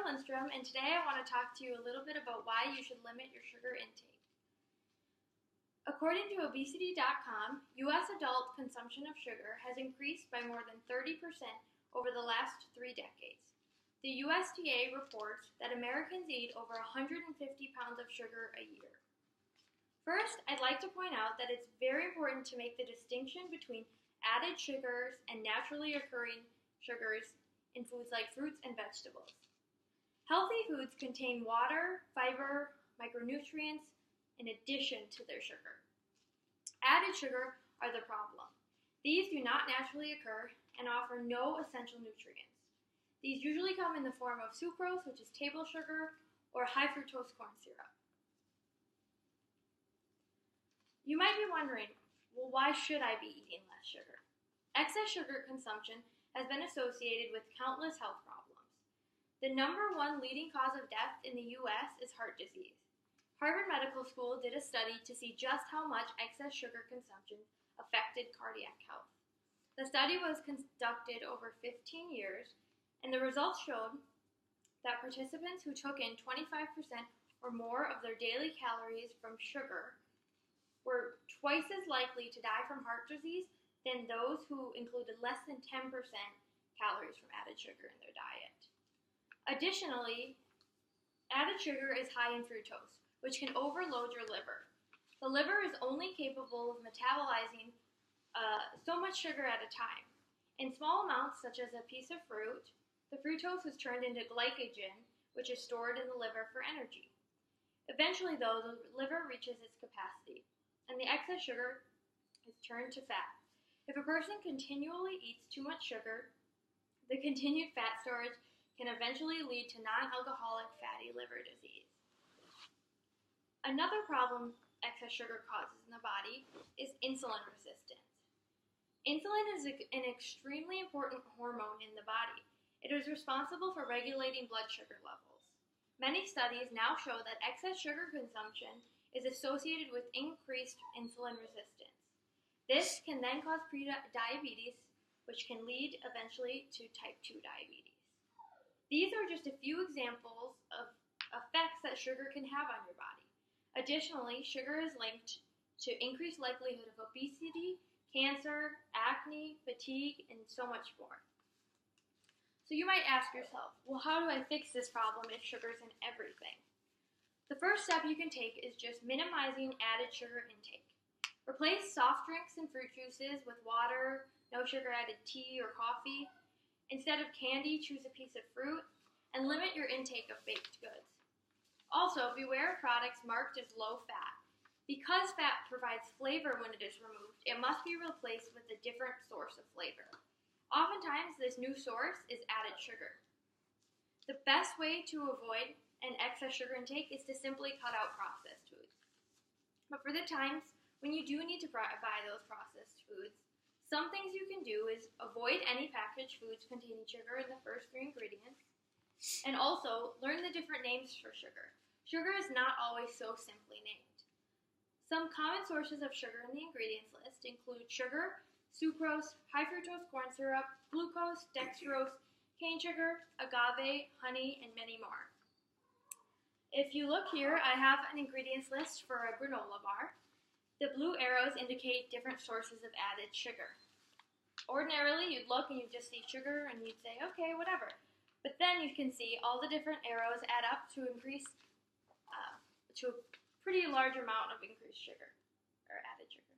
Lindstrom, and today I want to talk to you a little bit about why you should limit your sugar intake. According to obesity.com, U.S. adult consumption of sugar has increased by more than 30% over the last 3 decades. The USDA reports that Americans eat over 150 pounds of sugar a year. First, I'd like to point out that it's very important to make the distinction between added sugars and naturally occurring sugars in foods like fruits and vegetables. Healthy foods contain water, fiber, micronutrients in addition to their sugar. Added sugar are the problem. These do not naturally occur and offer no essential nutrients. These usually come in the form of sucrose, which is table sugar, or high fructose corn syrup. You might be wondering, well, why should I be eating less sugar? Excess sugar consumption has been associated with countless health problems. The number one leading cause of death in the U.S. is heart disease. Harvard Medical School did a study to see just how much excess sugar consumption affected cardiac health. The study was conducted over 15 years, and the results showed that participants who took in 25% or more of their daily calories from sugar were twice as likely to die from heart disease than those who included less than 10% calories from added sugar in their diet. Additionally, added sugar is high in fructose, which can overload your liver. The liver is only capable of metabolizing so much sugar at a time. In small amounts, such as a piece of fruit, the fructose is turned into glycogen, which is stored in the liver for energy. Eventually, though, the liver reaches its capacity, and the excess sugar is turned to fat. If a person continually eats too much sugar, the continued fat storage can eventually lead to non-alcoholic fatty liver disease. Another problem excess sugar causes in the body is insulin resistance. Insulin is an extremely important hormone in the body. It is responsible for regulating blood sugar levels. Many studies now show that excess sugar consumption is associated with increased insulin resistance. This can then cause prediabetes, which can lead eventually to type 2 diabetes. These are just a few examples of effects that sugar can have on your body. Additionally, sugar is linked to increased likelihood of obesity, cancer, acne, fatigue, and so much more. So you might ask yourself, well, how do I fix this problem if sugar's in everything? The first step you can take is just minimizing added sugar intake. Replace soft drinks and fruit juices with water, no sugar added tea or coffee. Instead of candy, choose a piece of fruit, and limit your intake of baked goods. Also, beware of products marked as low fat. Because fat provides flavor when it is removed, it must be replaced with a different source of flavor. Oftentimes, this new source is added sugar. The best way to avoid an excess sugar intake is to simply cut out processed foods. But for the times when you do need to buy those processed foods, some things you can do is avoid any packaged foods containing sugar in the first 3 ingredients, and also learn the different names for sugar. Sugar is not always so simply named. Some common sources of sugar in the ingredients list include sugar, sucrose, high fructose corn syrup, glucose, dextrose, cane sugar, agave, honey, and many more. If you look here, I have an ingredients list for a granola bar. The blue arrows indicate different sources of added sugar. Ordinarily, you'd look and you'd just see sugar and you'd say, okay, whatever. But then you can see all the different arrows add up to increase to a pretty large amount of increased sugar, or added sugar.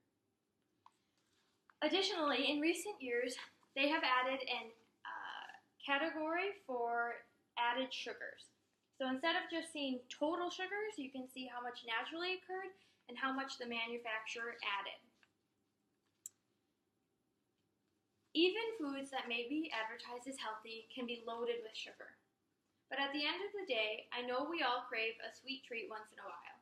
Additionally, in recent years, they have added an category for added sugars. So instead of just seeing total sugars, you can see how much naturally occurred and how much the manufacturer added. Even foods that may be advertised as healthy can be loaded with sugar. But at the end of the day, I know we all crave a sweet treat once in a while.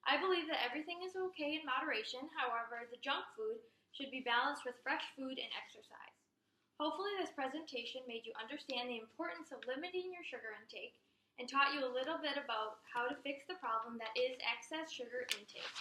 I believe that everything is okay in moderation. However, the junk food should be balanced with fresh food and exercise. Hopefully this presentation made you understand the importance of limiting your sugar intake and taught you a little bit about how to fix the problem that is excess sugar intake.